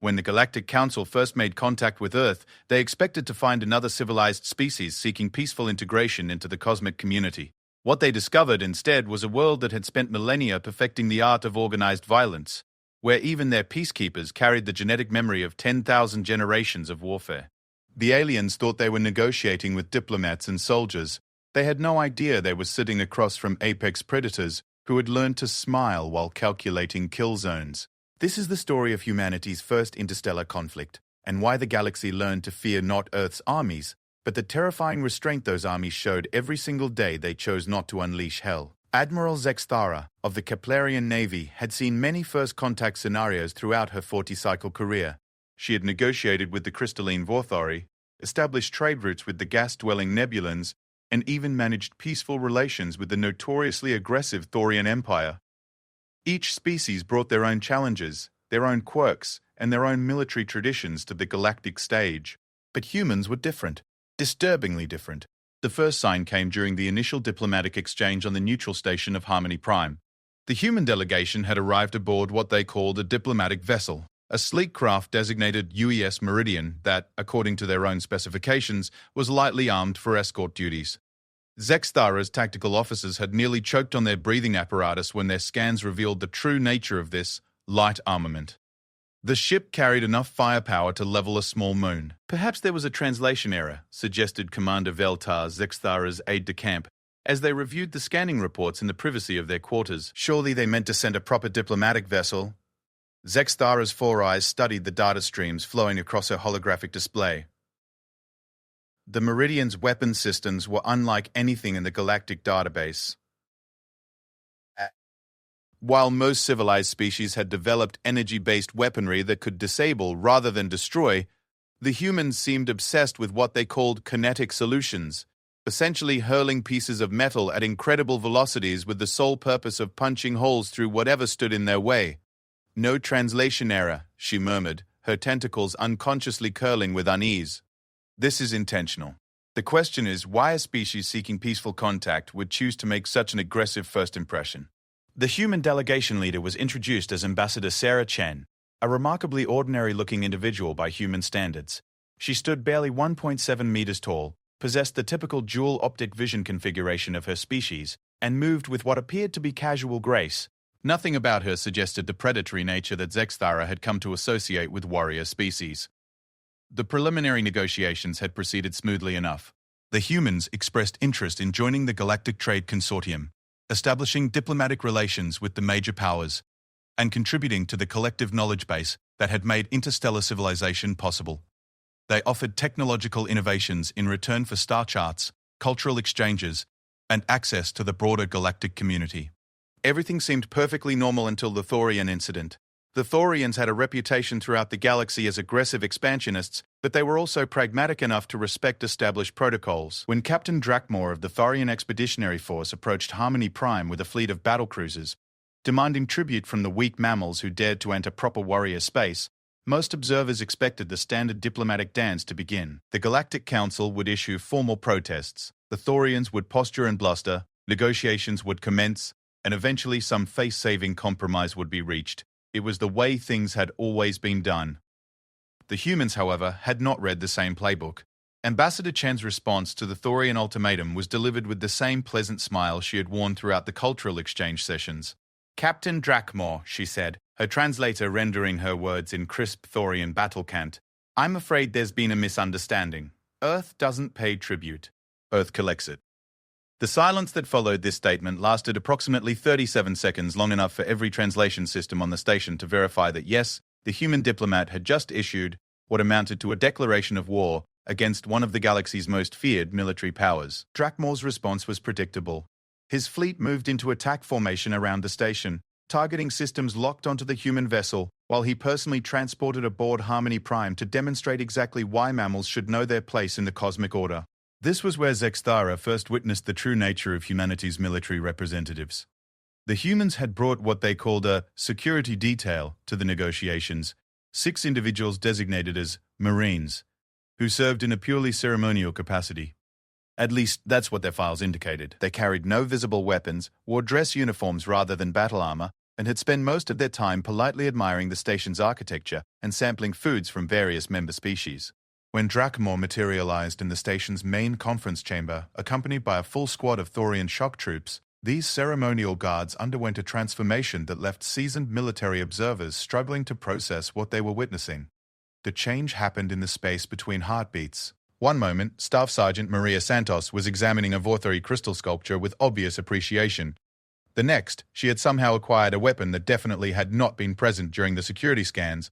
When the Galactic Council first made contact with Earth, they expected to find another civilized species seeking peaceful integration into the cosmic community. What they discovered instead was a world that had spent millennia perfecting the art of organized violence, where even their peacekeepers carried the genetic memory of 10,000 generations of warfare. The aliens thought they were negotiating with diplomats and soldiers. They had no idea they were sitting across from apex predators who had learned to smile while calculating kill zones. This is the story of humanity's first interstellar conflict, and why the galaxy learned to fear not Earth's armies, but the terrifying restraint those armies showed every single day they chose not to unleash hell. Admiral Zexthara of the Keplerian Navy had seen many first-contact scenarios throughout her 40-cycle career. She had negotiated with the crystalline Vorthori, established trade routes with the gas-dwelling Nebulans, and even managed peaceful relations with the notoriously aggressive Thorian Empire. Each species brought their own challenges, their own quirks, and their own military traditions to the galactic stage. But humans were different. Disturbingly different. The first sign came during the initial diplomatic exchange on the neutral station of Harmony Prime. The human delegation had arrived aboard what they called a diplomatic vessel, a sleek craft designated UES Meridian that, according to their own specifications, was lightly armed for escort duties. Zexthara's tactical officers had nearly choked on their breathing apparatus when their scans revealed the true nature of this light armament. The ship carried enough firepower to level a small moon. Perhaps there was a translation error, suggested Commander Veltar, Zexthara's aide-de-camp, as they reviewed the scanning reports in the privacy of their quarters. Surely they meant to send a proper diplomatic vessel. Zexthara's four eyes studied the data streams flowing across her holographic display. The Meridian's weapon systems were unlike anything in the galactic database. While most civilized species had developed energy-based weaponry that could disable rather than destroy, the humans seemed obsessed with what they called kinetic solutions, essentially hurling pieces of metal at incredible velocities with the sole purpose of punching holes through whatever stood in their way. "No translation error," she murmured, her tentacles unconsciously curling with unease. "This is intentional. The question is why a species seeking peaceful contact would choose to make such an aggressive first impression." The human delegation leader was introduced as Ambassador Sarah Chen, a remarkably ordinary-looking individual by human standards. She stood barely 1.7 meters tall, possessed the typical dual optic vision configuration of her species, and moved with what appeared to be casual grace. Nothing about her suggested the predatory nature that Zexthara had come to associate with warrior species. The preliminary negotiations had proceeded smoothly enough. The humans expressed interest in joining the Galactic Trade Consortium, establishing diplomatic relations with the major powers, and contributing to the collective knowledge base that had made interstellar civilization possible. They offered technological innovations in return for star charts, cultural exchanges, and access to the broader galactic community. Everything seemed perfectly normal until the Thorian incident. The Thorians had a reputation throughout the galaxy as aggressive expansionists, but they were also pragmatic enough to respect established protocols. When Captain Drakmor of the Thorian Expeditionary Force approached Harmony Prime with a fleet of battlecruisers, demanding tribute from the weak mammals who dared to enter proper warrior space, most observers expected the standard diplomatic dance to begin. The Galactic Council would issue formal protests, the Thorians would posture and bluster, negotiations would commence, and eventually some face-saving compromise would be reached. It was the way things had always been done. The humans, however, had not read the same playbook. Ambassador Chen's response to the Thorian ultimatum was delivered with the same pleasant smile she had worn throughout the cultural exchange sessions. "Captain Drakmor," she said, her translator rendering her words in crisp Thorian battle cant. "I'm afraid there's been a misunderstanding. Earth doesn't pay tribute. Earth collects it." The silence that followed this statement lasted approximately 37 seconds, long enough for every translation system on the station to verify that yes, the human diplomat had just issued what amounted to a declaration of war against one of the galaxy's most feared military powers. Drakmor's response was predictable. His fleet moved into attack formation around the station, targeting systems locked onto the human vessel, while he personally transported aboard Harmony Prime to demonstrate exactly why mammals should know their place in the cosmic order. This was where Zexthara first witnessed the true nature of humanity's military representatives. The humans had brought what they called a security detail to the negotiations, 6 individuals designated as Marines, who served in a purely ceremonial capacity. At least, that's what their files indicated. They carried no visible weapons, wore dress uniforms rather than battle armor, and had spent most of their time politely admiring the station's architecture and sampling foods from various member species. When Drakmor materialized in the station's main conference chamber, accompanied by a full squad of Thorian shock troops, these ceremonial guards underwent a transformation that left seasoned military observers struggling to process what they were witnessing. The change happened in the space between heartbeats. One moment, Staff Sergeant Maria Santos was examining a Vorthori crystal sculpture with obvious appreciation. The next, she had somehow acquired a weapon that definitely had not been present during the security scans,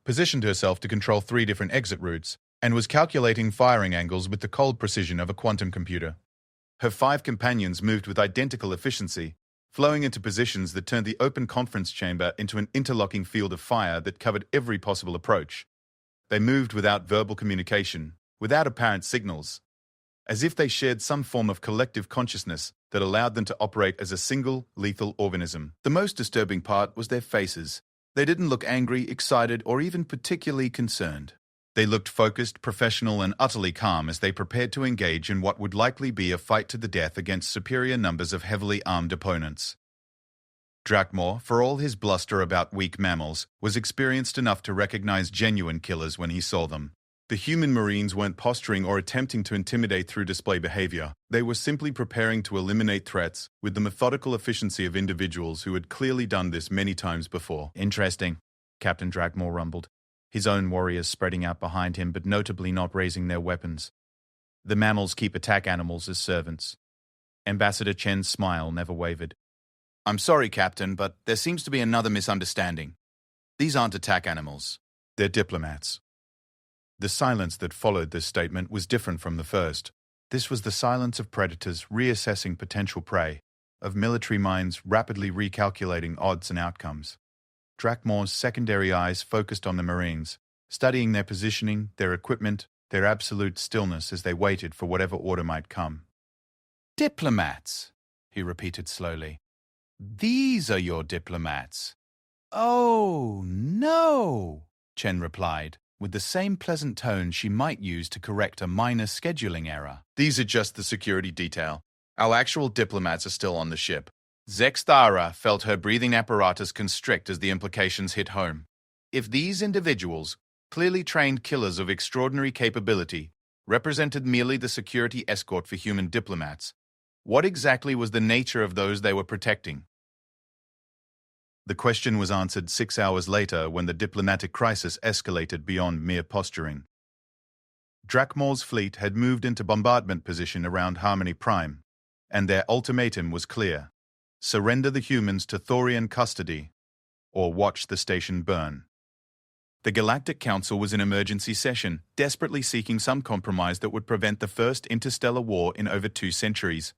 positioned herself to control 3 different exit routes, and was calculating firing angles with the cold precision of a quantum computer. Her 5 companions moved with identical efficiency, flowing into positions that turned the open conference chamber into an interlocking field of fire that covered every possible approach. They moved without verbal communication, without apparent signals, as if they shared some form of collective consciousness that allowed them to operate as a single, lethal organism. The most disturbing part was their faces. They didn't look angry, excited, or even particularly concerned. They looked focused, professional, and utterly calm as they prepared to engage in what would likely be a fight to the death against superior numbers of heavily armed opponents. Drakmor, for all his bluster about weak mammals, was experienced enough to recognize genuine killers when he saw them. The human Marines weren't posturing or attempting to intimidate through display behavior. They were simply preparing to eliminate threats with the methodical efficiency of individuals who had clearly done this many times before. Interesting, Captain Drakmor rumbled, his own warriors spreading out behind him but notably not raising their weapons. The mammals keep attack animals as servants. Ambassador Chen's smile never wavered. I'm sorry, Captain, but there seems to be another misunderstanding. These aren't attack animals. They're diplomats. The silence that followed this statement was different from the first. This was the silence of predators reassessing potential prey, of military minds rapidly recalculating odds and outcomes. Drakmor's secondary eyes focused on the Marines, studying their positioning, their equipment, their absolute stillness as they waited for whatever order might come. Diplomats, he repeated slowly. These are your diplomats. Oh, no, Chen replied, with the same pleasant tone she might use to correct a minor scheduling error. These are just the security detail. Our actual diplomats are still on the ship. Zexthara felt her breathing apparatus constrict as the implications hit home. If these individuals, clearly trained killers of extraordinary capability, represented merely the security escort for human diplomats, what exactly was the nature of those they were protecting? The question was answered 6 hours later when the diplomatic crisis escalated beyond mere posturing. Drakmor's fleet had moved into bombardment position around Harmony Prime, and their ultimatum was clear. Surrender the humans to Thorian custody, or watch the station burn. The Galactic Council was in emergency session, desperately seeking some compromise that would prevent the first interstellar war in over 2 centuries.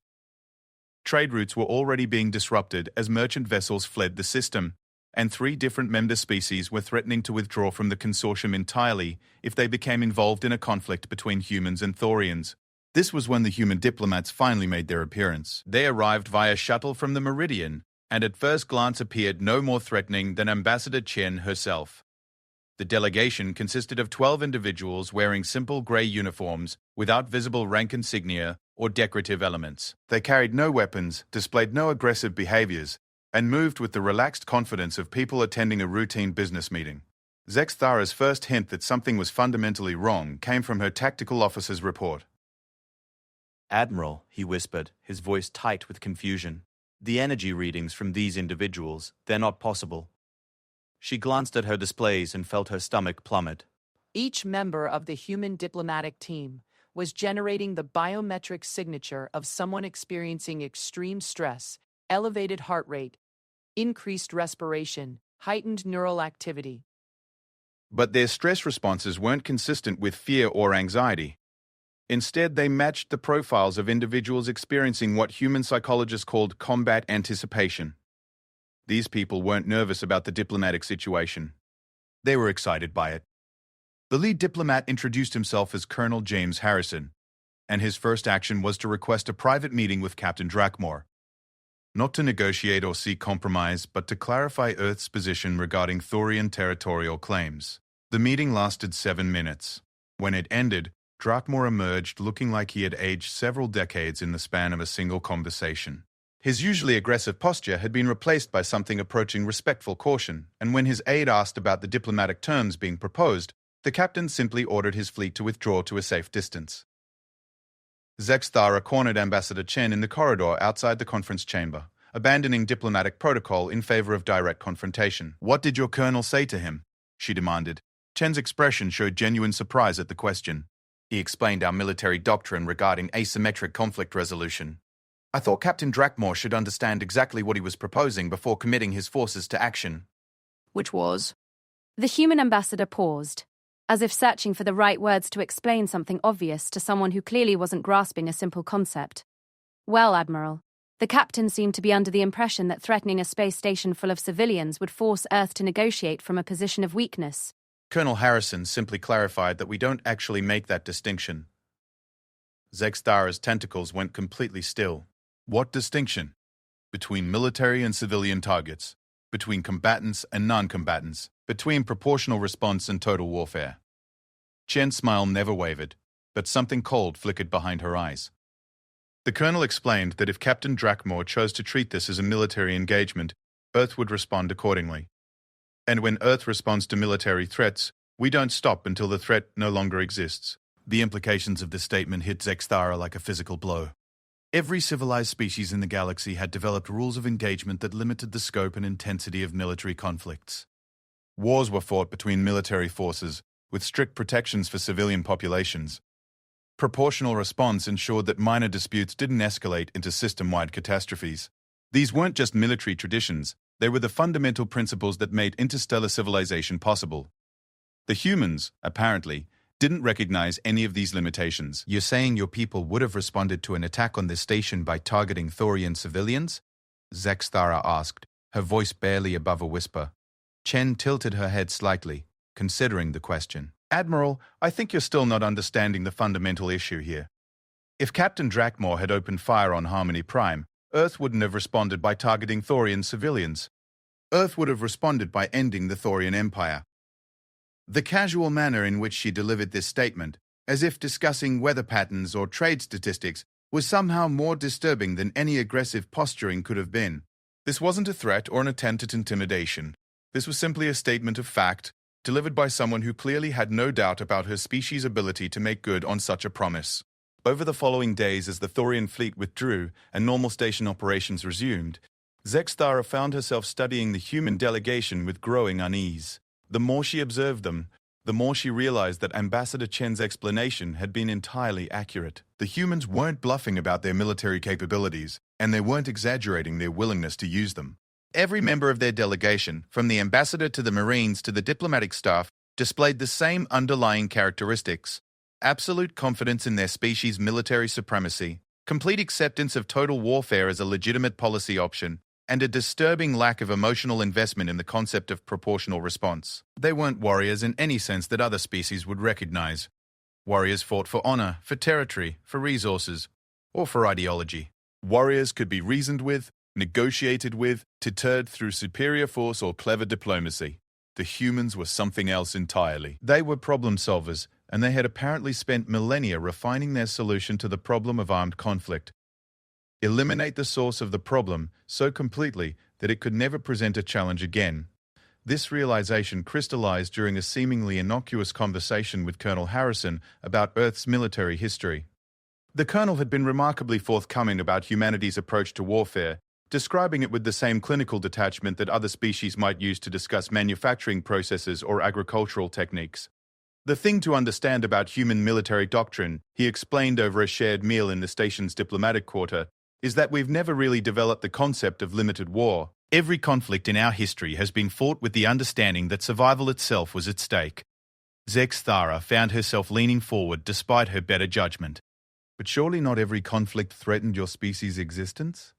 Trade routes were already being disrupted as merchant vessels fled the system, and 3 different member species were threatening to withdraw from the consortium entirely if they became involved in a conflict between humans and Thorians. This was when the human diplomats finally made their appearance. They arrived via shuttle from the Meridian, and at first glance appeared no more threatening than Ambassador Chen herself. The delegation consisted of 12 individuals wearing simple grey uniforms without visible rank insignia or decorative elements. They carried no weapons, displayed no aggressive behaviors, and moved with the relaxed confidence of people attending a routine business meeting. Zexthara's first hint that something was fundamentally wrong came from her tactical officer's report. Admiral, he whispered, his voice tight with confusion. The energy readings from these individuals, they're not possible. She glanced at her displays and felt her stomach plummet. Each member of the human diplomatic team was generating the biometric signature of someone experiencing extreme stress, elevated heart rate, increased respiration, heightened neural activity. But their stress responses weren't consistent with fear or anxiety. Instead, they matched the profiles of individuals experiencing what human psychologists called combat anticipation. These people weren't nervous about the diplomatic situation. They were excited by it. The lead diplomat introduced himself as Colonel James Harrison, and his first action was to request a private meeting with Captain Drakmor. Not to negotiate or seek compromise, but to clarify Earth's position regarding Thorian territorial claims. The meeting lasted 7 minutes. When it ended, Drakmor emerged looking like he had aged several decades in the span of a single conversation. His usually aggressive posture had been replaced by something approaching respectful caution, and when his aide asked about the diplomatic terms being proposed, the captain simply ordered his fleet to withdraw to a safe distance. Thara cornered Ambassador Chen in the corridor outside the conference chamber, abandoning diplomatic protocol in favor of direct confrontation. "What did your colonel say to him?" she demanded. Chen's expression showed genuine surprise at the question. "He explained our military doctrine regarding asymmetric conflict resolution. I thought Captain Drakmore should understand exactly what he was proposing before committing his forces to action." Which was? The human ambassador paused, as if searching for the right words to explain something obvious to someone who clearly wasn't grasping a simple concept. "Well, Admiral, the captain seemed to be under the impression that threatening a space station full of civilians would force Earth to negotiate from a position of weakness." Colonel Harrison simply clarified that we don't actually make that distinction. Thara's tentacles went completely still. What distinction? Between military and civilian targets, between combatants and non-combatants, between proportional response and total warfare. Chen's smile never wavered, but something cold flickered behind her eyes. The colonel explained that if Captain Drakmore chose to treat this as a military engagement, Earth would respond accordingly. And when Earth responds to military threats, we don't stop until the threat no longer exists. The implications of this statement hit Thara like a physical blow. Every civilized species in the galaxy had developed rules of engagement that limited the scope and intensity of military conflicts. Wars were fought between military forces, with strict protections for civilian populations. Proportional response ensured that minor disputes didn't escalate into system-wide catastrophes. These weren't just military traditions, they were the fundamental principles that made interstellar civilization possible. The humans, apparently, didn't recognize any of these limitations. "You're saying your people would have responded to an attack on this station by targeting Thorian civilians?" Thara asked, her voice barely above a whisper. Chen tilted her head slightly, considering the question. "Admiral, I think you're still not understanding the fundamental issue here. If Captain Drakmore had opened fire on Harmony Prime, Earth wouldn't have responded by targeting Thorian civilians. Earth would have responded by ending the Thorian Empire." The casual manner in which she delivered this statement, as if discussing weather patterns or trade statistics, was somehow more disturbing than any aggressive posturing could have been. This wasn't a threat or an attempt at intimidation. This was simply a statement of fact, delivered by someone who clearly had no doubt about her species' ability to make good on such a promise. Over the following days, as the Thorian fleet withdrew and normal station operations resumed, Thara found herself studying the human delegation with growing unease. The more she observed them, the more she realized that Ambassador Chen's explanation had been entirely accurate. The humans weren't bluffing about their military capabilities, and they weren't exaggerating their willingness to use them. Every member of their delegation, from the ambassador to the Marines to the diplomatic staff, displayed the same underlying characteristics: absolute confidence in their species' military supremacy, complete acceptance of total warfare as a legitimate policy option, and a disturbing lack of emotional investment in the concept of proportional response. They weren't warriors in any sense that other species would recognize. Warriors fought for honor, for territory, for resources, or for ideology. Warriors could be reasoned with, negotiated with, deterred through superior force or clever diplomacy. The humans were something else entirely. They were problem solvers, and they had apparently spent millennia refining their solution to the problem of armed conflict. Eliminate the source of the problem so completely that it could never present a challenge again. This realization crystallized during a seemingly innocuous conversation with Colonel Harrison about Earth's military history. The colonel had been remarkably forthcoming about humanity's approach to warfare, describing it with the same clinical detachment that other species might use to discuss manufacturing processes or agricultural techniques. "The thing to understand about human military doctrine," he explained over a shared meal in the station's diplomatic quarter, "is that we've never really developed the concept of limited war. Every conflict in our history has been fought with the understanding that survival itself was at stake." Thara found herself leaning forward despite her better judgment. "But surely not every conflict threatened your species' existence?"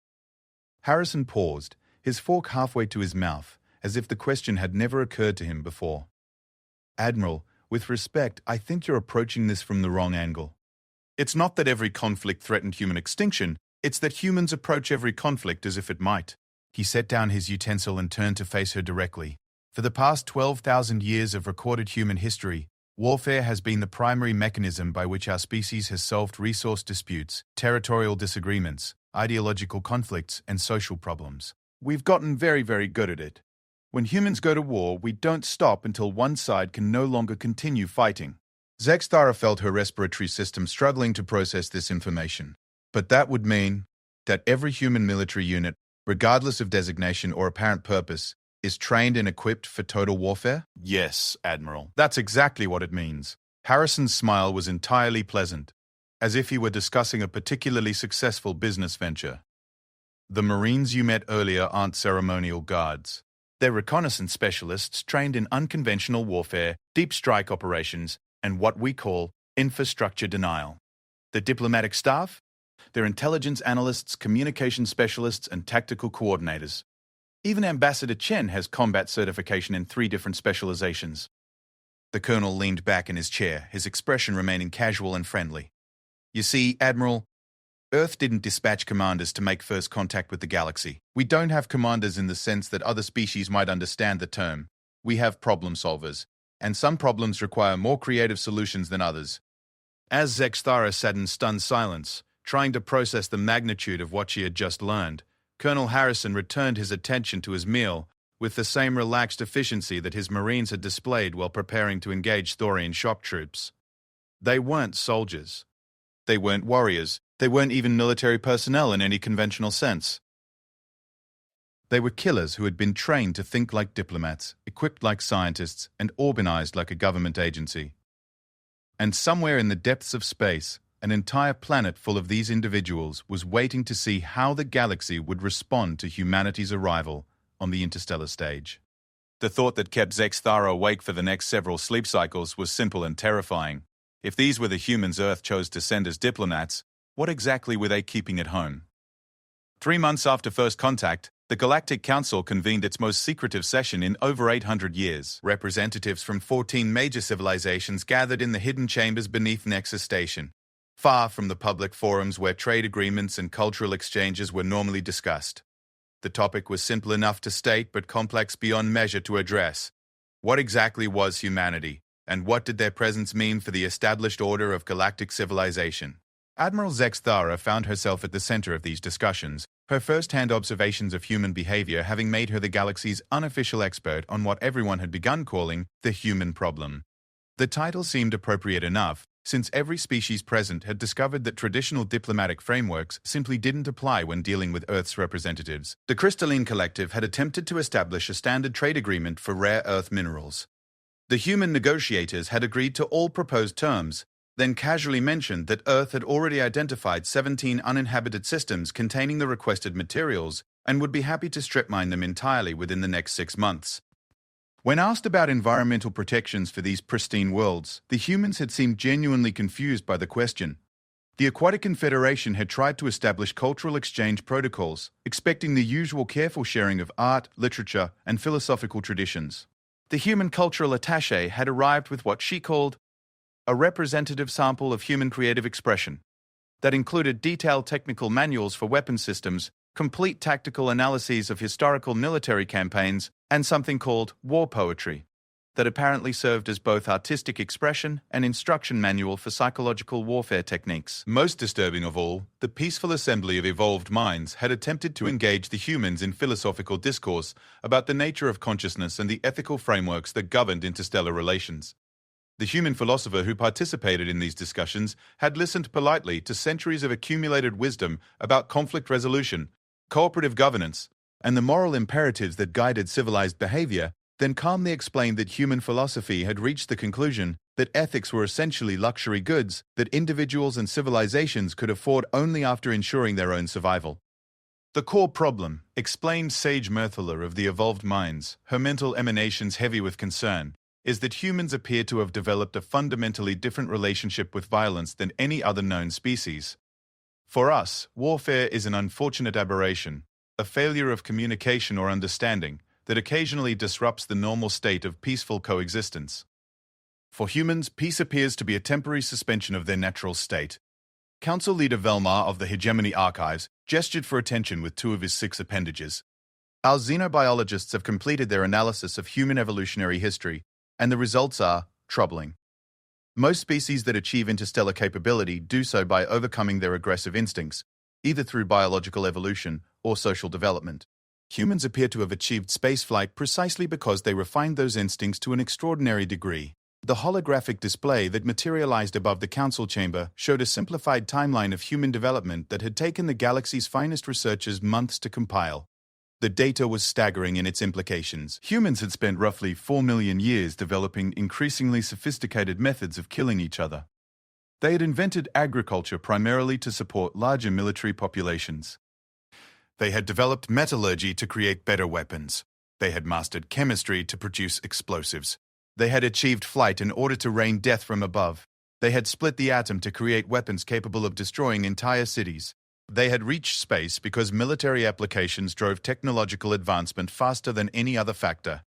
Harrison paused, his fork halfway to his mouth, as if the question had never occurred to him before. "Admiral, with respect, I think you're approaching this from the wrong angle. It's not that every conflict threatened human extinction, it's that humans approach every conflict as if it might." He set down his utensil and turned to face her directly. "For the past 12,000 years of recorded human history, Warfare has been the primary mechanism by which our species has solved resource disputes, territorial disagreements, ideological conflicts, and social problems. We've gotten very, very good at it. When humans go to war, we don't stop until one side can no longer continue fighting. Zexthara felt her respiratory system struggling to process this information. But that would mean that every human military unit, regardless of designation or apparent purpose, is trained and equipped for total warfare? Yes, Admiral. That's exactly what it means. Harrison's smile was entirely pleasant, as if he were discussing a particularly successful business venture. The Marines you met earlier aren't ceremonial guards. They're reconnaissance specialists trained in unconventional warfare, deep strike operations, and what we call infrastructure denial. The diplomatic staff? They're intelligence analysts, communication specialists, and tactical coordinators. Even Ambassador Chen has combat certification in 3 different specializations. The colonel leaned back in his chair, his expression remaining casual and friendly. You see, Admiral, Earth didn't dispatch commanders to make first contact with the galaxy. We don't have commanders in the sense that other species might understand the term. We have problem solvers, and some problems require more creative solutions than others. As Zexthara sat in stunned silence, trying to process the magnitude of what she had just learned, Colonel Harrison returned his attention to his meal with the same relaxed efficiency that his Marines had displayed while preparing to engage Thorian shock troops. They weren't soldiers. They weren't warriors. They weren't even military personnel in any conventional sense. They were killers who had been trained to think like diplomats, equipped like scientists, and organized like a government agency. And somewhere in the depths of space, an entire planet full of these individuals was waiting to see how the galaxy would respond to humanity's arrival on the interstellar stage. The thought that kept Zexthara awake for the next several sleep cycles was simple and terrifying. If these were the humans Earth chose to send as diplomats, what exactly were they keeping at home? 3 months after first contact, the Galactic Council convened its most secretive session in over 800 years. Representatives from 14 major civilizations gathered in the hidden chambers beneath Nexus Station, far from the public forums where trade agreements and cultural exchanges were normally discussed. The topic was simple enough to state but complex beyond measure to address. What exactly was humanity, and what did their presence mean for the established order of galactic civilization? Admiral Zexthara found herself at the center of these discussions, her first-hand observations of human behavior having made her the galaxy's unofficial expert on what everyone had begun calling the human problem. The title seemed appropriate enough, since every species present had discovered that traditional diplomatic frameworks simply didn't apply when dealing with Earth's representatives. The Crystalline Collective had attempted to establish a standard trade agreement for rare Earth minerals. The human negotiators had agreed to all proposed terms, then casually mentioned that Earth had already identified 17 uninhabited systems containing the requested materials and would be happy to strip mine them entirely within the next 6 months. When asked about environmental protections for these pristine worlds, the humans had seemed genuinely confused by the question. The Aquatic Confederation had tried to establish cultural exchange protocols, expecting the usual careful sharing of art, literature, and philosophical traditions. The human cultural attaché had arrived with what she called a representative sample of human creative expression that included detailed technical manuals for weapon systems, complete tactical analyses of historical military campaigns, and something called war poetry that apparently served as both artistic expression and instruction manual for psychological warfare techniques. Most disturbing of all, the peaceful assembly of evolved minds had attempted to engage the humans in philosophical discourse about the nature of consciousness and the ethical frameworks that governed interstellar relations. The human philosopher who participated in these discussions had listened politely to centuries of accumulated wisdom about conflict resolution, cooperative governance, and the moral imperatives that guided civilized behavior, then calmly explained that human philosophy had reached the conclusion that ethics were essentially luxury goods that individuals and civilizations could afford only after ensuring their own survival. The core problem, explained Sage Mirthala of the Evolved Minds, her mental emanations heavy with concern, is that humans appear to have developed a fundamentally different relationship with violence than any other known species. For us, warfare is an unfortunate aberration, a failure of communication or understanding that occasionally disrupts the normal state of peaceful coexistence. For humans, peace appears to be a temporary suspension of their natural state. Council Leader Velmar of the HFY Archives gestured for attention with 2 of his 6 appendages. Our xenobiologists have completed their analysis of human evolutionary history, and the results are troubling. Most species that achieve interstellar capability do so by overcoming their aggressive instincts, either through biological evolution or social development. Humans appear to have achieved spaceflight precisely because they refined those instincts to an extraordinary degree. The holographic display that materialized above the council chamber showed a simplified timeline of human development that had taken the galaxy's finest researchers months to compile. The data was staggering in its implications. Humans had spent roughly 4 million years developing increasingly sophisticated methods of killing each other. They had invented agriculture primarily to support larger military populations. They had developed metallurgy to create better weapons. They had mastered chemistry to produce explosives. They had achieved flight in order to rain death from above. They had split the atom to create weapons capable of destroying entire cities. They had reached space because military applications drove technological advancement faster than any other factor.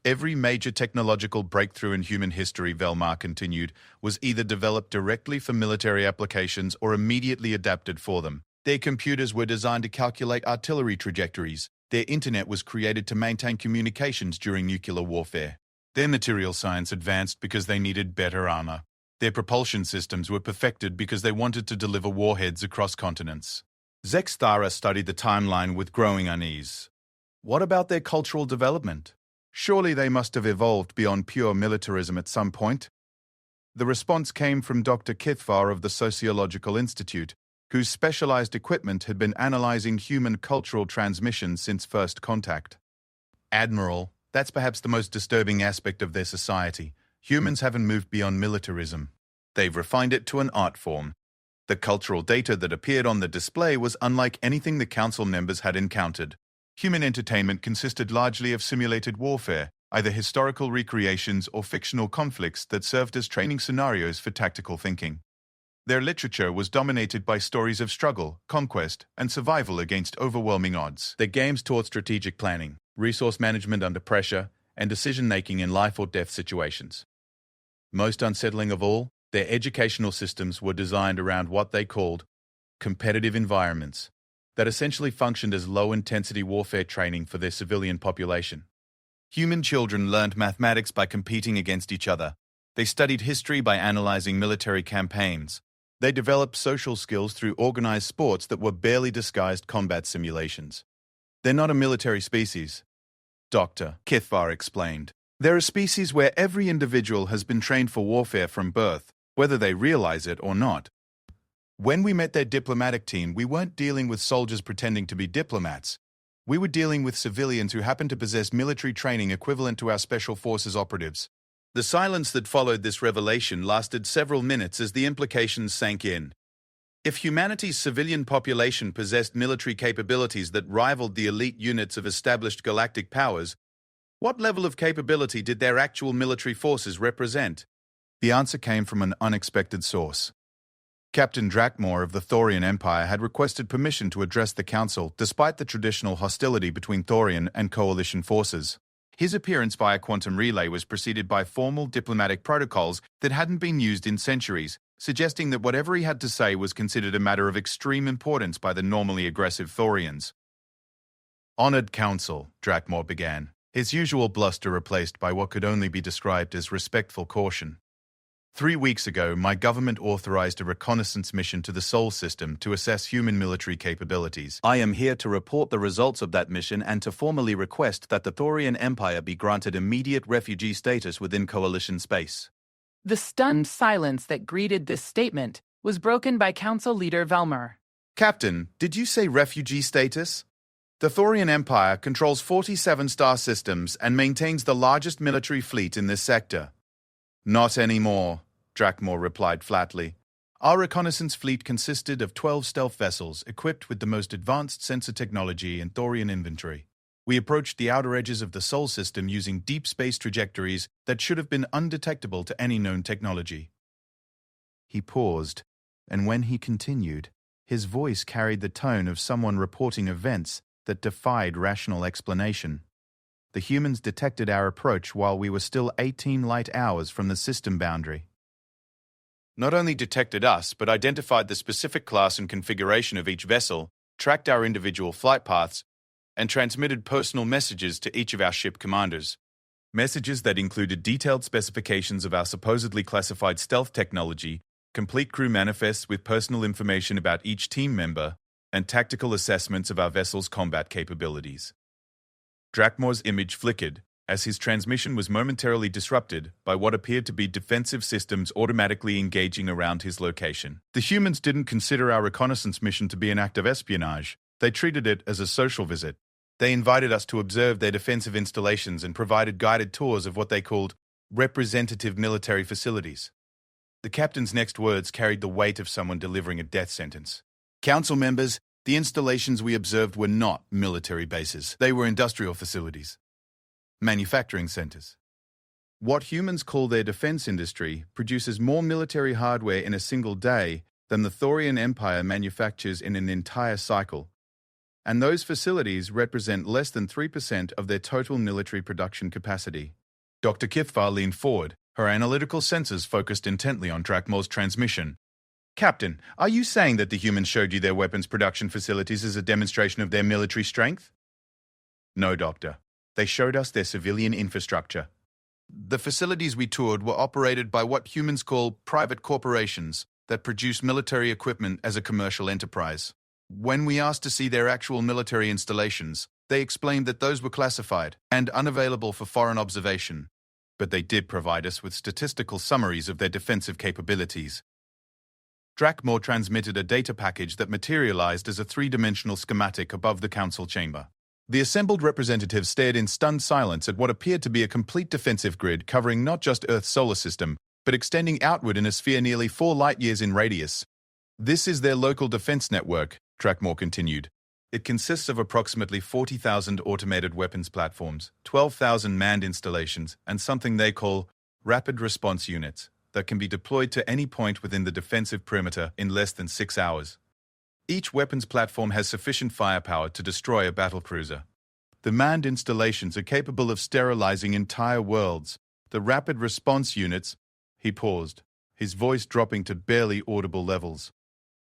Every major technological breakthrough in human history, Velmar continued, was either developed directly for military applications or immediately adapted for them. Their computers were designed to calculate artillery trajectories. Their internet was created to maintain communications during nuclear warfare. Their material science advanced because they needed better armor. Their propulsion systems were perfected because they wanted to deliver warheads across continents. Zexthara studied the timeline with growing unease. What about their cultural development? Surely they must have evolved beyond pure militarism at some point. The response came from Dr. Kithvar of the Sociological Institute, whose specialized equipment had been analyzing human cultural transmissions since first contact. Admiral, that's perhaps the most disturbing aspect of their society. Humans haven't moved beyond militarism. They've refined it to an art form. The cultural data that appeared on the display was unlike anything the council members had encountered. Human entertainment consisted largely of simulated warfare, either historical recreations or fictional conflicts that served as training scenarios for tactical thinking. Their literature was dominated by stories of struggle, conquest, and survival against overwhelming odds. Their games taught strategic planning, resource management under pressure, and decision-making in life or death situations. Most unsettling of all, their educational systems were designed around what they called competitive environments that essentially functioned as low-intensity warfare training for their civilian population. Human children learned mathematics by competing against each other. They studied history by analyzing military campaigns. They developed social skills through organized sports that were barely disguised combat simulations. They're not a military species, Dr. Kithvar explained. They're a species where every individual has been trained for warfare from birth, whether they realize it or not. When we met their diplomatic team, we weren't dealing with soldiers pretending to be diplomats. We were dealing with civilians who happened to possess military training equivalent to our special forces operatives. The silence that followed this revelation lasted several minutes as the implications sank in. If humanity's civilian population possessed military capabilities that rivaled the elite units of established galactic powers, what level of capability did their actual military forces represent? The answer came from an unexpected source. Captain Drakmor of the Thorian Empire had requested permission to address the Council despite the traditional hostility between Thorian and Coalition forces. His appearance via quantum relay was preceded by formal diplomatic protocols that hadn't been used in centuries, suggesting that whatever he had to say was considered a matter of extreme importance by the normally aggressive Thorians. Honored Council, Drakmor began, his usual bluster replaced by what could only be described as respectful caution. 3 weeks ago, my government authorized a reconnaissance mission to the Sol system to assess human military capabilities. I am here to report the results of that mission and to formally request that the Thorian Empire be granted immediate refugee status within Coalition space. The stunned silence that greeted this statement was broken by Council Leader Velmar. Captain, did you say refugee status? The Thorian Empire controls 47 star systems and maintains the largest military fleet in this sector. Not anymore, Drakmor replied flatly. Our reconnaissance fleet consisted of 12 stealth vessels equipped with the most advanced sensor technology in Thorian inventory. We approached the outer edges of the Sol system using deep space trajectories that should have been undetectable to any known technology. He paused, and when he continued, his voice carried the tone of someone reporting events that defied rational explanation. The humans detected our approach while we were still 18 light hours from the system boundary. Not only detected us, but identified the specific class and configuration of each vessel, tracked our individual flight paths, and transmitted personal messages to each of our ship commanders. Messages that included detailed specifications of our supposedly classified stealth technology, complete crew manifests with personal information about each team member, and tactical assessments of our vessel's combat capabilities. Drakmore's image flickered as his transmission was momentarily disrupted by what appeared to be defensive systems automatically engaging around his location. The humans didn't consider our reconnaissance mission to be an act of espionage. They treated it as a social visit. They invited us to observe their defensive installations and provided guided tours of what they called representative military facilities. The captain's next words carried the weight of someone delivering a death sentence. Council members, the installations we observed were not military bases. They were industrial facilities, manufacturing centers. What humans call their defense industry produces more military hardware in a single day than the Thorian Empire manufactures in an entire cycle. And those facilities represent less than 3% of their total military production capacity. Dr. Kithvar leaned forward, her analytical senses focused intently on Drakmore's transmission. Captain, are you saying that the humans showed you their weapons production facilities as a demonstration of their military strength? No, Doctor. They showed us their civilian infrastructure. The facilities we toured were operated by what humans call private corporations that produce military equipment as a commercial enterprise. When we asked to see their actual military installations, they explained that those were classified and unavailable for foreign observation. But they did provide us with statistical summaries of their defensive capabilities. Drakmore transmitted a data package that materialized as a three-dimensional schematic above the council chamber. The assembled representatives stared in stunned silence at what appeared to be a complete defensive grid covering not just Earth's solar system, but extending outward in a sphere nearly 4 light-years in radius. This is their local defense network, Drakmore continued. It consists of approximately 40,000 automated weapons platforms, 12,000 manned installations, and something they call rapid response units that can be deployed to any point within the defensive perimeter in less than 6 hours. Each weapons platform has sufficient firepower to destroy a battlecruiser. The manned installations are capable of sterilizing entire worlds. The rapid response units... He paused, his voice dropping to barely audible levels.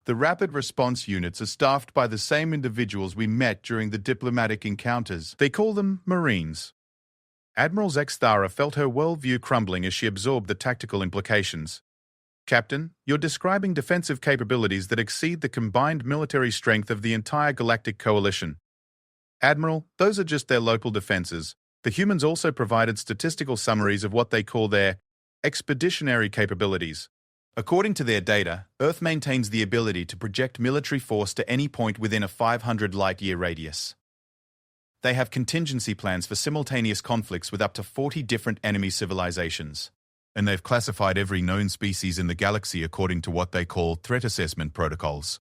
The rapid response units are staffed by the same individuals we met during the diplomatic encounters. They call them Marines. Admiral Zexthara felt her worldview crumbling as she absorbed the tactical implications. Captain, you're describing defensive capabilities that exceed the combined military strength of the entire galactic coalition. Admiral, those are just their local defenses. The humans also provided statistical summaries of what they call their expeditionary capabilities. According to their data, Earth maintains the ability to project military force to any point within a 500 light-year radius. They have contingency plans for simultaneous conflicts with up to 40 different enemy civilizations. And they've classified every known species in the galaxy according to what they call threat assessment protocols.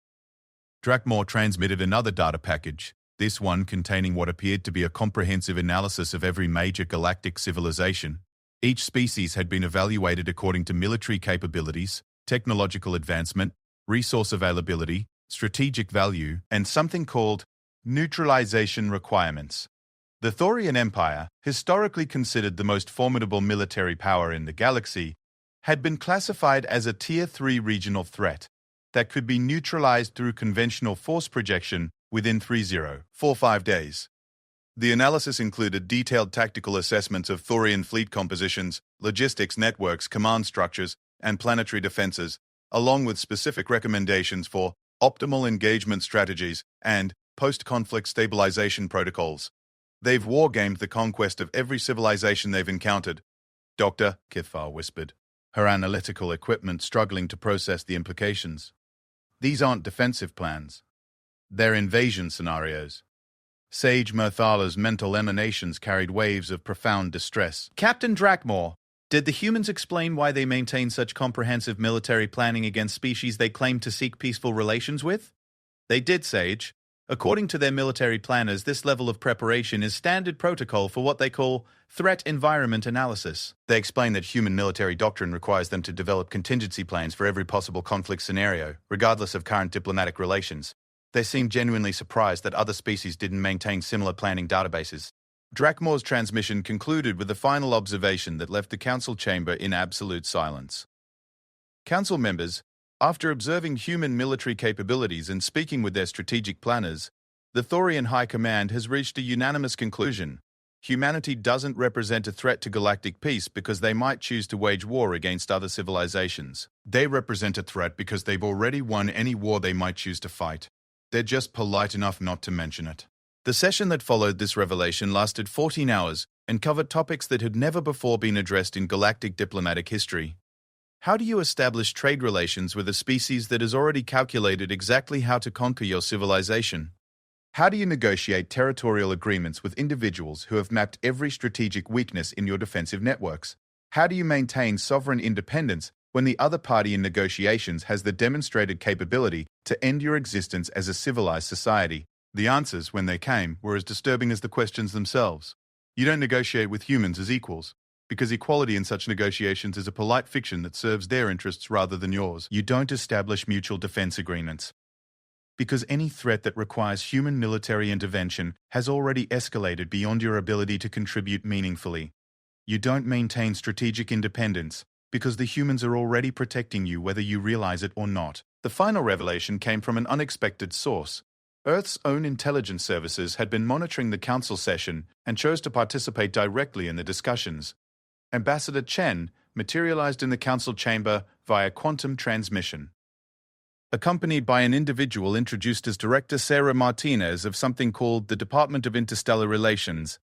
Drakmore transmitted another data package, this one containing what appeared to be a comprehensive analysis of every major galactic civilization. Each species had been evaluated according to military capabilities, technological advancement, resource availability, strategic value, and something called neutralization requirements. The Thorian Empire, historically considered the most formidable military power in the galaxy, had been classified as a Tier 3 regional threat that could be neutralized through conventional force projection within 3045 days. The analysis included detailed tactical assessments of Thorian fleet compositions, logistics networks, command structures, and planetary defenses, along with specific recommendations for optimal engagement strategies and post-conflict stabilization protocols. They've wargamed the conquest of every civilization they've encountered, Dr. Kithvar whispered, her analytical equipment struggling to process the implications. These aren't defensive plans. They're invasion scenarios. Sage Murthala's mental emanations carried waves of profound distress. Captain Drakmore, did the humans explain why they maintain such comprehensive military planning against species they claim to seek peaceful relations with? They did, Sage. According to their military planners, this level of preparation is standard protocol for what they call threat environment analysis. They explain that human military doctrine requires them to develop contingency plans for every possible conflict scenario, regardless of current diplomatic relations. They seemed genuinely surprised that other species didn't maintain similar planning databases. Drakmore's transmission concluded with a final observation that left the council chamber in absolute silence. Council members, after observing human military capabilities and speaking with their strategic planners, the Thorian High Command has reached a unanimous conclusion. humanity doesn't represent a threat to galactic peace because they might choose to wage war against other civilizations. They represent a threat because they've already won any war they might choose to fight. They're just polite enough not to mention it. The session that followed this revelation lasted 14 hours and covered topics that had never before been addressed in galactic diplomatic history. How do you establish trade relations with a species that has already calculated exactly how to conquer your civilization? How do you negotiate territorial agreements with individuals who have mapped every strategic weakness in your defensive networks? How do you maintain sovereign independence when the other party in negotiations has the demonstrated capability to end your existence as a civilized society? The answers, when they came, were as disturbing as the questions themselves. You don't negotiate with humans as equals, because equality in such negotiations is a polite fiction that serves their interests rather than yours. You don't establish mutual defense agreements, because any threat that requires human military intervention has already escalated beyond your ability to contribute meaningfully. You don't maintain strategic independence, because the humans are already protecting you whether you realize it or not. The final revelation came from an unexpected source. Earth's own intelligence services had been monitoring the council session and chose to participate directly in the discussions. Ambassador Chen materialized in the council chamber via quantum transmission. Accompanied by an individual introduced as Director Sarah Martinez of something called the Department of Interstellar Relations.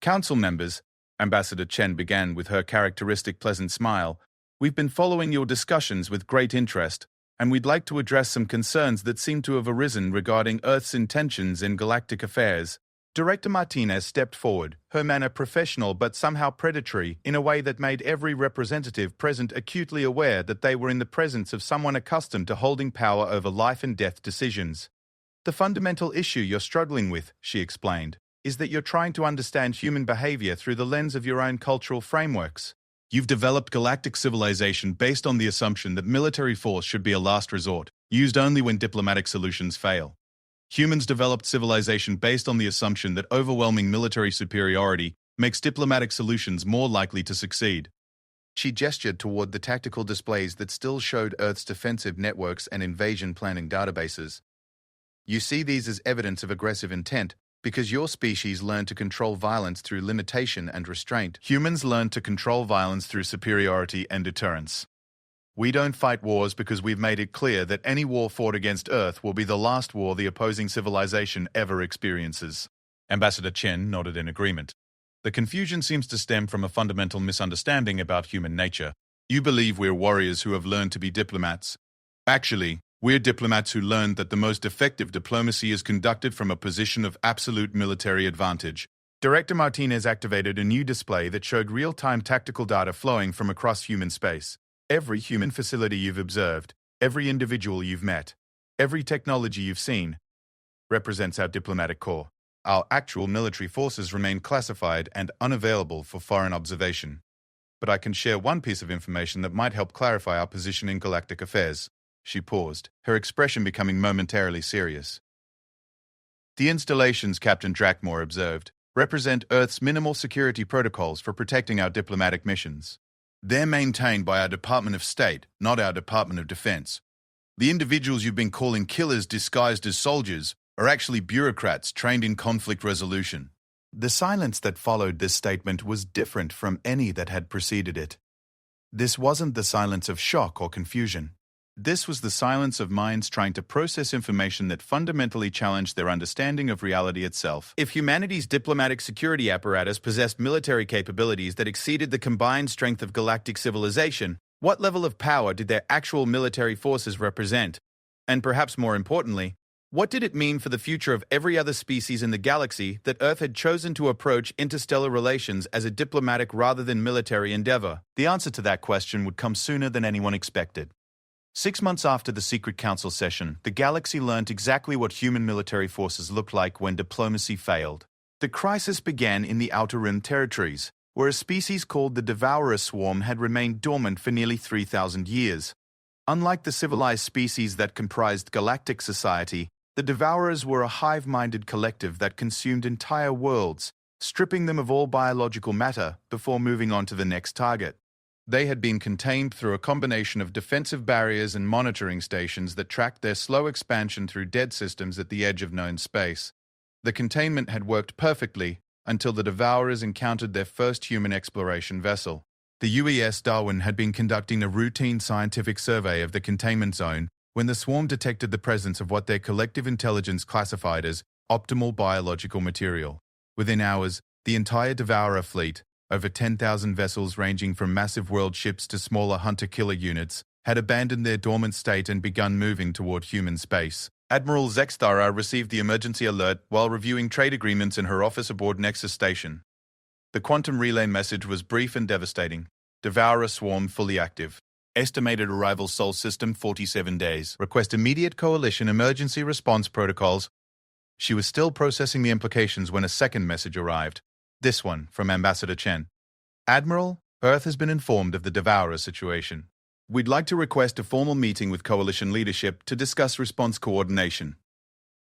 Council members, Ambassador Chen began with her characteristic pleasant smile, we've been following your discussions with great interest, and we'd like to address some concerns that seem to have arisen regarding Earth's intentions in galactic affairs. Director Martinez stepped forward, her manner professional but somehow predatory, in a way that made every representative present acutely aware that they were in the presence of someone accustomed to holding power over life and death decisions. The fundamental issue you're struggling with, she explained, is that you're trying to understand human behavior through the lens of your own cultural frameworks. You've developed galactic civilization based on the assumption that military force should be a last resort, used only when diplomatic solutions fail. Humans developed civilization based on the assumption that overwhelming military superiority makes diplomatic solutions more likely to succeed. She gestured toward the tactical displays that still showed Earth's defensive networks and invasion planning databases. You see these as evidence of aggressive intent because your species learned to control violence through limitation and restraint. Humans learned to control violence through superiority and deterrence. We don't fight wars because we've made it clear that any war fought against Earth will be the last war the opposing civilization ever experiences. Ambassador Chen nodded in agreement. The confusion seems to stem from a fundamental misunderstanding about human nature. You believe we're warriors who have learned to be diplomats. Actually, we're diplomats who learned that the most effective diplomacy is conducted from a position of absolute military advantage. Director Martinez activated a new display that showed real-time tactical data flowing from across human space. Every human facility you've observed, every individual you've met, every technology you've seen, represents our diplomatic corps. Our actual military forces remain classified and unavailable for foreign observation. But I can share one piece of information that might help clarify our position in galactic affairs. She paused, her expression becoming momentarily serious. The installations, Captain Drakmore observed, represent Earth's minimal security protocols for protecting our diplomatic missions. They're maintained by our Department of State, not our Department of Defense. The individuals you've been calling killers disguised as soldiers are actually bureaucrats trained in conflict resolution. The silence that followed this statement was different from any that had preceded it. This wasn't the silence of shock or confusion. This was the silence of minds trying to process information that fundamentally challenged their understanding of reality itself. If humanity's diplomatic security apparatus possessed military capabilities that exceeded the combined strength of galactic civilization, what level of power did their actual military forces represent? And perhaps more importantly, what did it mean for the future of every other species in the galaxy that Earth had chosen to approach interstellar relations as a diplomatic rather than military endeavor? The answer to that question would come sooner than anyone expected. 6 months after the Secret Council session, the galaxy learned exactly what human military forces looked like when diplomacy failed. The crisis began in the Outer Rim territories, where a species called the Devourer Swarm had remained dormant for nearly 3,000 years. Unlike the civilized species that comprised galactic society, the Devourers were a hive-minded collective that consumed entire worlds, stripping them of all biological matter before moving on to the next target. They had been contained through a combination of defensive barriers and monitoring stations that tracked their slow expansion through dead systems at the edge of known space. The containment had worked perfectly, until the Devourers encountered their first human exploration vessel. The UES Darwin had been conducting a routine scientific survey of the containment zone when the swarm detected the presence of what their collective intelligence classified as optimal biological material. Within hours, the entire Devourer fleet, over 10,000 vessels ranging from massive world ships to smaller hunter-killer units, had abandoned their dormant state and begun moving toward human space. Admiral Zexthara received the emergency alert while reviewing trade agreements in her office aboard Nexus Station. The quantum relay message was brief and devastating. Devourer Swarm fully active. Estimated arrival Sol System 47 days. Request immediate coalition emergency response protocols. She was still processing the implications when a second message arrived. This one from Ambassador Chen. Admiral, Earth has been informed of the Devourer situation. We'd like to request a formal meeting with coalition leadership to discuss response coordination.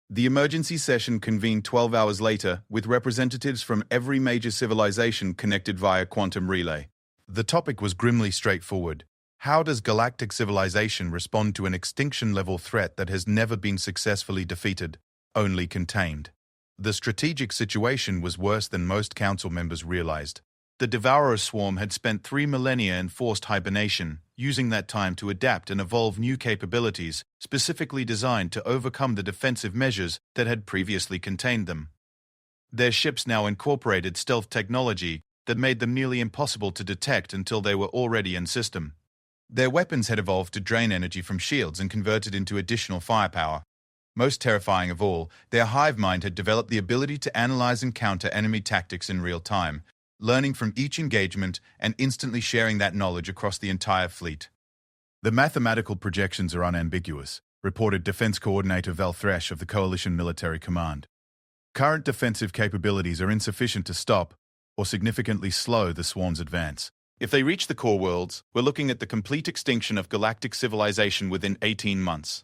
The emergency session convened 12 hours later with representatives from every major civilization connected via quantum relay. The topic was grimly straightforward. How does galactic civilization respond to an extinction-level threat that has never been successfully defeated, only contained? The strategic situation was worse than most council members realized. The Devourer Swarm had spent 3 millennia in forced hibernation, using that time to adapt and evolve new capabilities specifically designed to overcome the defensive measures that had previously contained them. Their ships now incorporated stealth technology that made them nearly impossible to detect until they were already in system. Their weapons had evolved to drain energy from shields and convert it into additional firepower. Most terrifying of all, their hive mind had developed the ability to analyze and counter enemy tactics in real time, learning from each engagement and instantly sharing that knowledge across the entire fleet. The mathematical projections are unambiguous, reported Defense Coordinator Val Thresh of the Coalition Military Command. Current defensive capabilities are insufficient to stop or significantly slow the swarm's advance. If they reach the core worlds, we're looking at the complete extinction of galactic civilization within 18 months.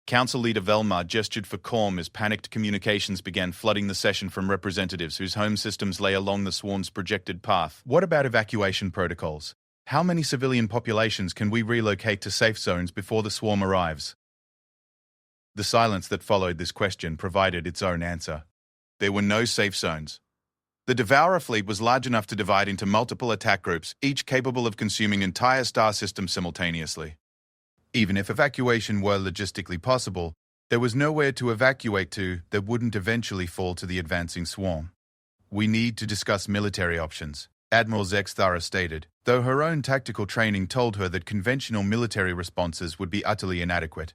Council Leader Velmar gestured for calm as panicked communications began flooding the session from representatives whose home systems lay along the swarm's projected path. What about evacuation protocols? How many civilian populations can we relocate to safe zones before the swarm arrives? The silence that followed this question provided its own answer. There were no safe zones. The Devourer fleet was large enough to divide into multiple attack groups, each capable of consuming entire star systems simultaneously. Even if evacuation were logistically possible, there was nowhere to evacuate to that wouldn't eventually fall to the advancing swarm. We need to discuss military options, Admiral Zexthara stated, though her own tactical training told her that conventional military responses would be utterly inadequate.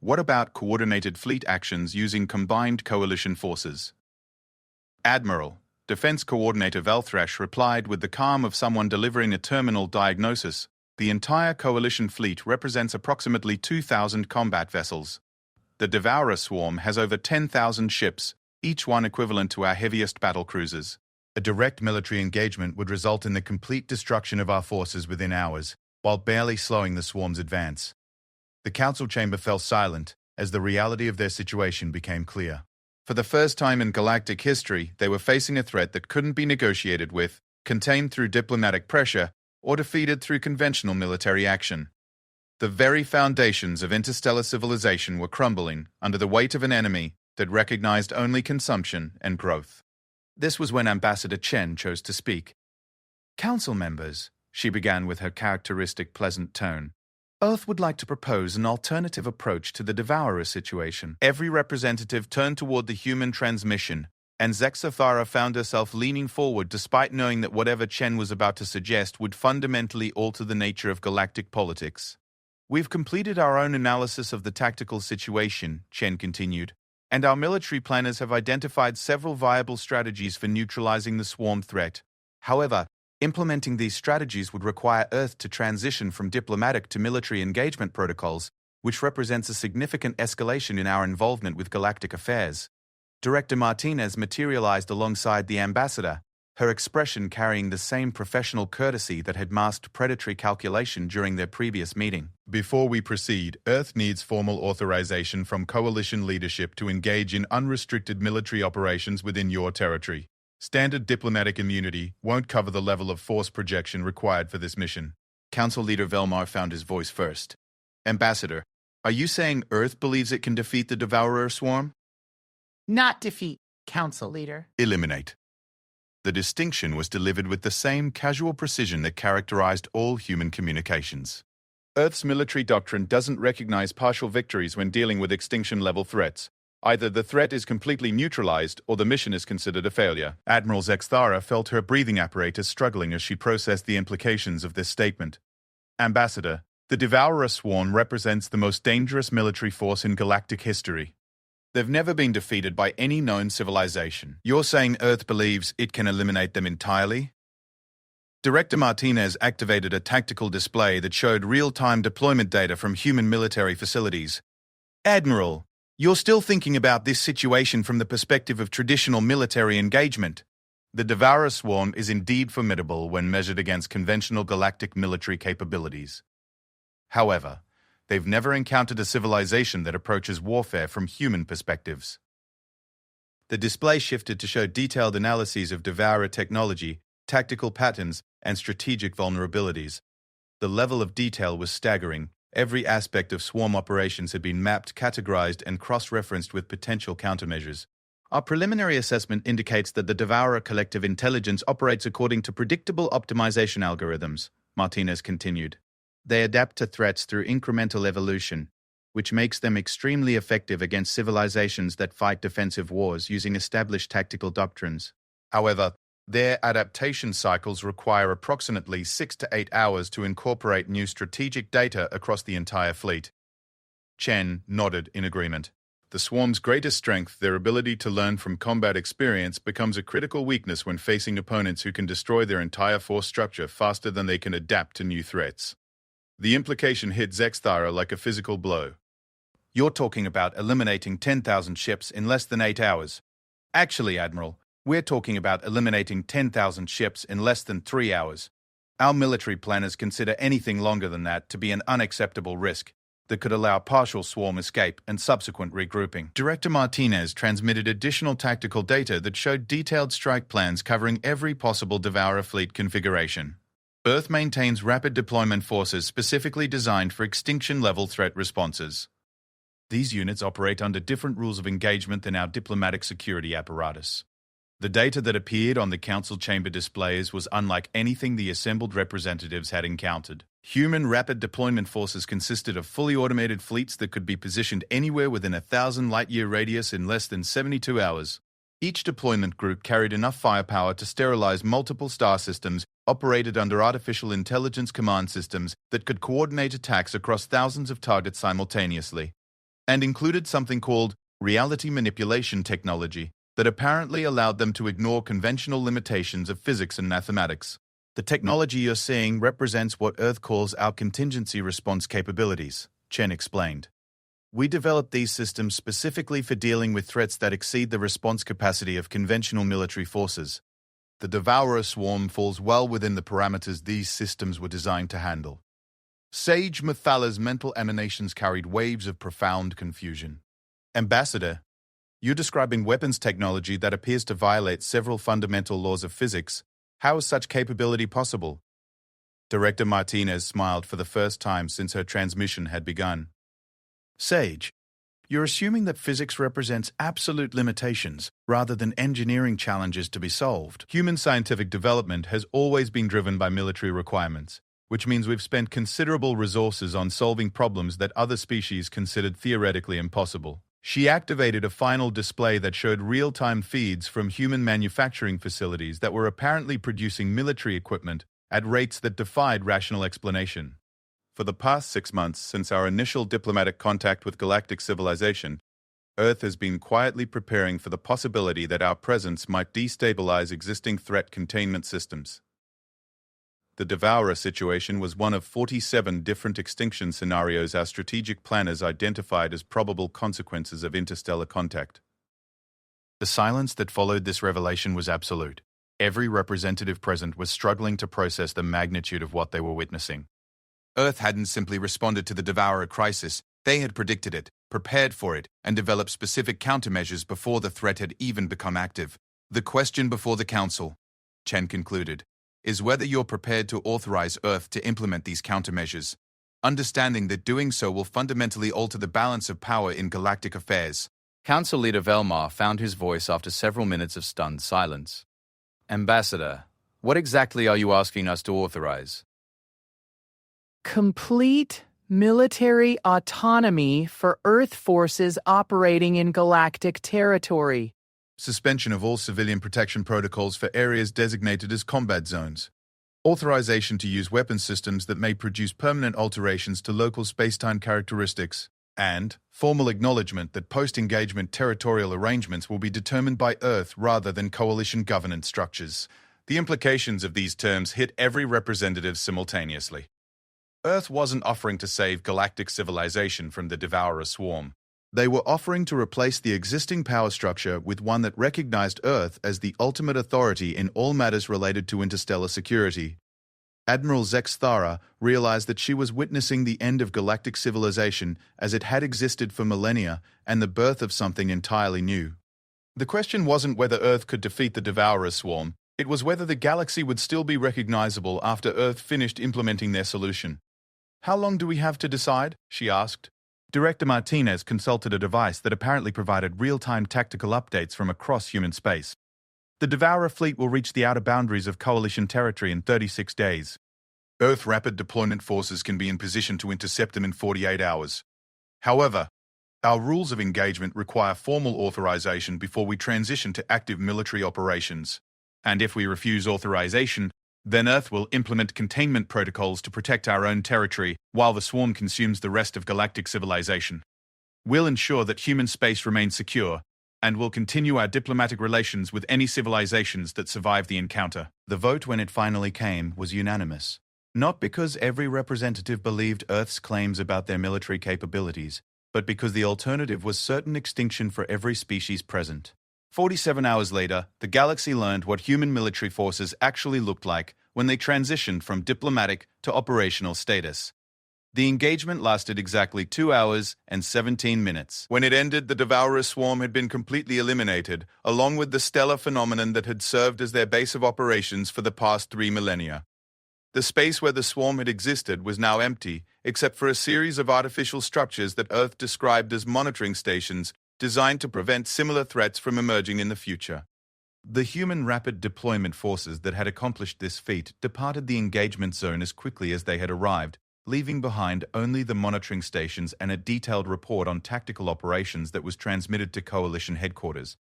What about coordinated fleet actions using combined coalition forces? Admiral, Defense Coordinator Valthrash replied with the calm of someone delivering a terminal diagnosis. The entire coalition fleet represents approximately 2,000 combat vessels. The Devourer Swarm has over 10,000 ships, each one equivalent to our heaviest battle cruisers. A direct military engagement would result in the complete destruction of our forces within hours, while barely slowing the swarm's advance. The council chamber fell silent as the reality of their situation became clear. For the first time in galactic history, they were facing a threat that couldn't be negotiated with, contained through diplomatic pressure, or defeated through conventional military action. The very foundations of interstellar civilization were crumbling under the weight of an enemy that recognized only consumption and growth. This was when Ambassador Chen chose to speak. Council members, she began with her characteristic pleasant tone, Earth would like to propose an alternative approach to the Devourer situation. Every representative turned toward the human transmission, and Zexathara found herself leaning forward despite knowing that whatever Chen was about to suggest would fundamentally alter the nature of galactic politics. We've completed our own analysis of the tactical situation, Chen continued, and our military planners have identified several viable strategies for neutralizing the swarm threat. However, implementing these strategies would require Earth to transition from diplomatic to military engagement protocols, which represents a significant escalation in our involvement with galactic affairs. Director Martinez materialized alongside the ambassador, her expression carrying the same professional courtesy that had masked predatory calculation during their previous meeting. Before we proceed, Earth needs formal authorization from coalition leadership to engage in unrestricted military operations within your territory. Standard diplomatic immunity won't cover the level of force projection required for this mission. Council Leader Velmar found his voice first. Ambassador, are you saying Earth believes it can defeat the Devourer Swarm? Not defeat, Council leader. Eliminate. The distinction was delivered with the same casual precision that characterized all human communications. Earth's military doctrine doesn't recognize partial victories when dealing with extinction-level threats. Either the threat is completely neutralized or the mission is considered a failure. Admiral Zexthara felt her breathing apparatus struggling as she processed the implications of this statement. Ambassador, the Devourer Swarm represents the most dangerous military force in galactic history. They've never been defeated by any known civilization. You're saying Earth believes it can eliminate them entirely? Director Martinez activated a tactical display that showed real-time deployment data from human military facilities. Admiral, you're still thinking about this situation from the perspective of traditional military engagement. The Devourer Swarm is indeed formidable when measured against conventional galactic military capabilities. However, they've never encountered a civilization that approaches warfare from human perspectives. The display shifted to show detailed analyses of Devourer technology, tactical patterns, and strategic vulnerabilities. The level of detail was staggering. Every aspect of swarm operations had been mapped, categorized, and cross-referenced with potential countermeasures. Our preliminary assessment indicates that the Devourer collective intelligence operates according to predictable optimization algorithms, Martinez continued. They adapt to threats through incremental evolution, which makes them extremely effective against civilizations that fight defensive wars using established tactical doctrines. However, their adaptation cycles require approximately 6 to 8 hours to incorporate new strategic data across the entire fleet. Chen nodded in agreement. The swarm's greatest strength, their ability to learn from combat experience, becomes a critical weakness when facing opponents who can destroy their entire force structure faster than they can adapt to new threats. The implication hit Zexthara like a physical blow. You're talking about eliminating 10,000 ships in less than 8 hours. Actually, Admiral, we're talking about eliminating 10,000 ships in less than 3 hours. Our military planners consider anything longer than that to be an unacceptable risk that could allow partial swarm escape and subsequent regrouping. Director Martinez transmitted additional tactical data that showed detailed strike plans covering every possible Devourer fleet configuration. Earth maintains rapid deployment forces specifically designed for extinction-level threat responses. These units operate under different rules of engagement than our diplomatic security apparatus. The data that appeared on the Council chamber displays was unlike anything the assembled representatives had encountered. Human rapid deployment forces consisted of fully automated fleets that could be positioned anywhere within 1,000 light-year radius in less than 72 hours. Each deployment group carried enough firepower to sterilize multiple star systems, operated under artificial intelligence command systems that could coordinate attacks across thousands of targets simultaneously, and included something called reality manipulation technology that apparently allowed them to ignore conventional limitations of physics and mathematics. The technology you're seeing represents what Earth calls our contingency response capabilities, Chen explained. We developed these systems specifically for dealing with threats that exceed the response capacity of conventional military forces. The Devourer Swarm falls well within the parameters these systems were designed to handle. Sage Mathala's mental emanations carried waves of profound confusion. Ambassador, you're describing weapons technology that appears to violate several fundamental laws of physics. How is such capability possible? Director Martinez smiled for the first time since her transmission had begun. Sage, you're assuming that physics represents absolute limitations rather than engineering challenges to be solved. Human scientific development has always been driven by military requirements, which means we've spent considerable resources on solving problems that other species considered theoretically impossible. She activated a final display that showed real-time feeds from human manufacturing facilities that were apparently producing military equipment at rates that defied rational explanation. For the past 6 months since our initial diplomatic contact with galactic civilization, Earth has been quietly preparing for the possibility that our presence might destabilize existing threat containment systems. The Devourer situation was one of 47 different extinction scenarios our strategic planners identified as probable consequences of interstellar contact. The silence that followed this revelation was absolute. Every representative present was struggling to process the magnitude of what they were witnessing. Earth hadn't simply responded to the Devourer crisis. They had predicted it, prepared for it, and developed specific countermeasures before the threat had even become active. The question before the Council, Chen concluded, is whether you're prepared to authorize Earth to implement these countermeasures, understanding that doing so will fundamentally alter the balance of power in galactic affairs. Council Leader Velmar found his voice after several minutes of stunned silence. Ambassador, what exactly are you asking us to authorize? Complete military autonomy for Earth forces operating in galactic territory. Suspension of all civilian protection protocols for areas designated as combat zones. Authorization to use weapon systems that may produce permanent alterations to local spacetime characteristics. And formal acknowledgement that post-engagement territorial arrangements will be determined by Earth rather than coalition governance structures. The implications of these terms hit every representative simultaneously. Earth wasn't offering to save galactic civilization from the Devourer Swarm. They were offering to replace the existing power structure with one that recognized Earth as the ultimate authority in all matters related to interstellar security. Admiral Zexthara realized that she was witnessing the end of galactic civilization as it had existed for millennia and the birth of something entirely new. The question wasn't whether Earth could defeat the Devourer Swarm, it was whether the galaxy would still be recognizable after Earth finished implementing their solution. "How long do we have to decide?" she asked. Director Martinez consulted a device that apparently provided real-time tactical updates from across human space. The Devourer fleet will reach the outer boundaries of Coalition territory in 36 days. Earth rapid deployment forces can be in position to intercept them in 48 hours. However, our rules of engagement require formal authorization before we transition to active military operations. And if we refuse authorization, then Earth will implement containment protocols to protect our own territory while the swarm consumes the rest of galactic civilization. We'll ensure that human space remains secure, and will continue our diplomatic relations with any civilizations that survive the encounter. The vote, when it finally came, was unanimous. Not because every representative believed Earth's claims about their military capabilities, but because the alternative was certain extinction for every species present. 47 hours later, the galaxy learned what human military forces actually looked like when they transitioned from diplomatic to operational status. The engagement lasted exactly 2 hours and 17 minutes. When it ended, the Devourer Swarm had been completely eliminated, along with the stellar phenomenon that had served as their base of operations for the past 3 millennia. The space where the swarm had existed was now empty, except for a series of artificial structures that Earth described as monitoring stations designed to prevent similar threats from emerging in the future. The human rapid deployment forces that had accomplished this feat departed the engagement zone as quickly as they had arrived, leaving behind only the monitoring stations and a detailed report on tactical operations that was transmitted to Coalition headquarters.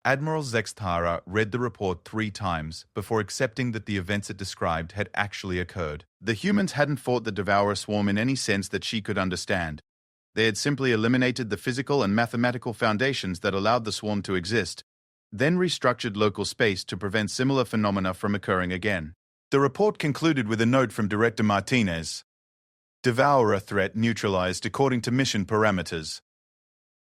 Admiral Zexthara read the report 3 times before accepting that the events it described had actually occurred. The humans hadn't fought the Devourer Swarm in any sense that she could understand. They had simply eliminated the physical and mathematical foundations that allowed the swarm to exist, then restructured local space to prevent similar phenomena from occurring again. The report concluded with a note from Director Martinez. Devourer threat neutralized according to mission parameters.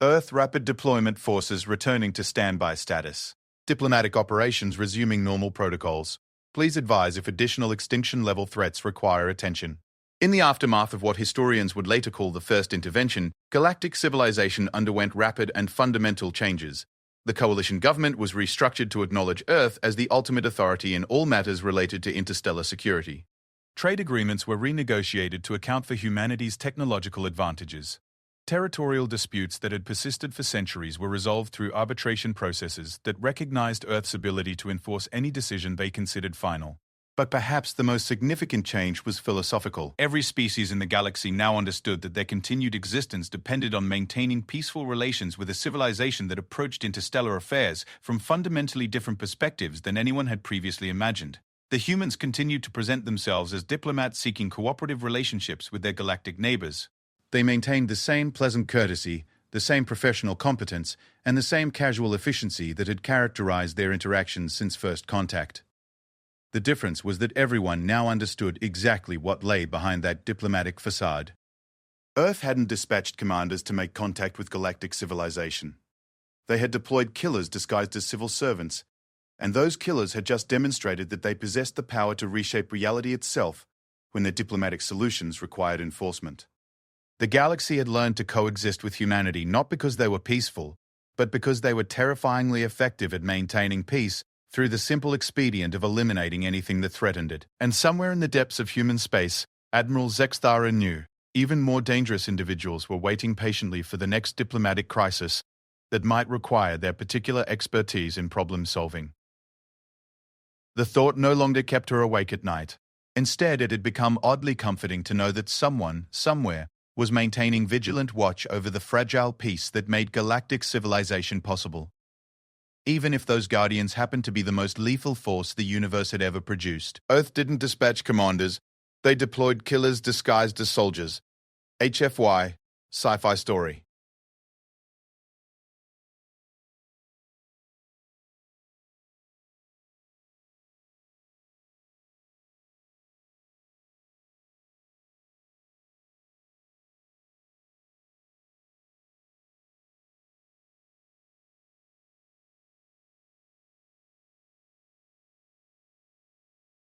Earth rapid deployment forces returning to standby status. Diplomatic operations resuming normal protocols. Please advise if additional extinction-level threats require attention. In the aftermath of what historians would later call the First Intervention, galactic civilization underwent rapid and fundamental changes. The coalition government was restructured to acknowledge Earth as the ultimate authority in all matters related to interstellar security. Trade agreements were renegotiated to account for humanity's technological advantages. Territorial disputes that had persisted for centuries were resolved through arbitration processes that recognized Earth's ability to enforce any decision they considered final. But perhaps the most significant change was philosophical. Every species in the galaxy now understood that their continued existence depended on maintaining peaceful relations with a civilization that approached interstellar affairs from fundamentally different perspectives than anyone had previously imagined. The humans continued to present themselves as diplomats seeking cooperative relationships with their galactic neighbors. They maintained the same pleasant courtesy, the same professional competence, and the same casual efficiency that had characterized their interactions since first contact. The difference was that everyone now understood exactly what lay behind that diplomatic facade. Earth hadn't dispatched commanders to make contact with galactic civilization. They had deployed killers disguised as civil servants, and those killers had just demonstrated that they possessed the power to reshape reality itself when their diplomatic solutions required enforcement. The galaxy had learned to coexist with humanity not because they were peaceful, but because they were terrifyingly effective at maintaining peace through the simple expedient of eliminating anything that threatened it. And somewhere in the depths of human space, Admiral Zexthara knew even more dangerous individuals were waiting patiently for the next diplomatic crisis. that might require their particular expertise in problem-solving. The thought no longer kept her awake at night. Instead, it had become oddly comforting to know that someone, somewhere, was maintaining vigilant watch over the fragile peace that made galactic civilization possible. Even if those guardians happened to be the most lethal force the universe had ever produced. Earth didn't dispatch commanders, they deployed killers disguised as soldiers. HFY Sci-Fi Story.